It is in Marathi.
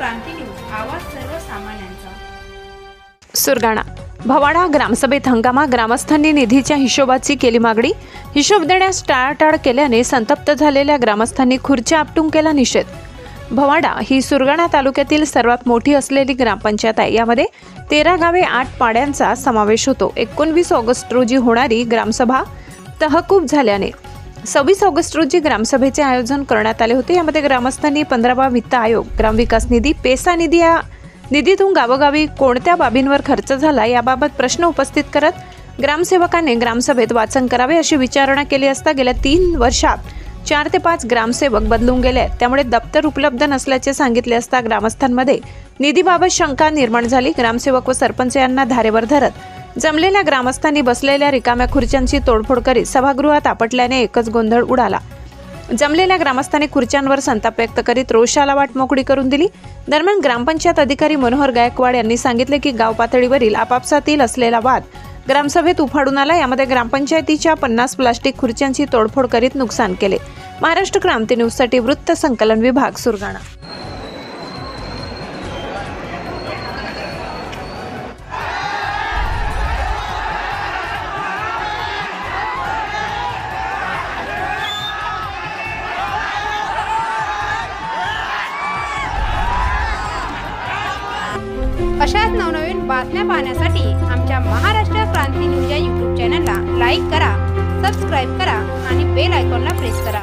क्रांती न्यूज, आवाज सर्वसामान्यांचा। सुरगाणा भवाडा ग्रामसभेत हंगामा, ग्रामस्थांनी निधीच्या हिशोबाची केली मागणी। हिशोब देण्यास टाळाटाळ केल्याने संतप्त झालेल्या ग्रामस्थांनी खुर्च्या आपटून केला निषेध। भवाडा ही सुरगाणा तालुक्यातील सर्वात मोठी असलेली ग्रामपंचायत आहे। यामध्ये 13 गावे 8 पाड्यांचा समावेश होतो। 19 ऑगस्ट रोजी होणारी ग्रामसभा तहकूब झाल्याने 26 ऑगस्ट रोजी ग्रामसभेचे आयोजन करण्यात आले होते। यामध्ये ग्रामस्थांनी 15वा वित्त आयोग, ग्रामविकास निधी, पेसा निधी या निधीतून गावोगावी कोणत्या बाबींवर खर्च झाला याबाबत प्रश्न उपस्थित करत ग्रामसेवकांनी ग्रामसभेत वाचन करावे अशी विचारणा केली असता गेल्या 3 वर्षात 4 ते 5 ग्रामसेवक बदलून गेले आहेत। त्यामुळे दप्तर उपलब्ध नसल्याचे सांगितले असता ग्रामस्थांमध्ये निधीबाबत शंका निर्माण झाली। ग्रामसेवक व सरपंच यांना धारेवर धरत जमलेल्या ग्रामस्थांनी बसलेल्या रिकाम्या खुर्च्यांची तोडफोड करीत सभागृहात आपटल्याने एकच गोंधळ उडाला। जमलेल्या ग्रामस्थांनी खुर्च्यांवर संताप व्यक्त करीत रोषाला वाट मोकळी करून दिली। दरम्यान ग्रामपंचायत अधिकारी मनोहर गायकवाड यांनी सांगितले की गाव पातळीवरील आपापसातील असलेला वाद ग्रामसभेत उफाडून आला। यामध्ये ग्रामपंचायतीच्या 50 प्लास्टिक खुर्च्यांची तोडफोड करीत नुकसान केले। महाराष्ट्र क्रांती न्यूजसाठी वृत्त संकलन विभाग, सुरगाणा। अशाच नवनवीन बातम्या पाहण्यासाठी आमच्या महाराष्ट्र क्रांती न्यूज या YouTube चॅनलला लाईक करा, सबस्क्राईब करा आणि बेल आयकॉनला प्रेस करा।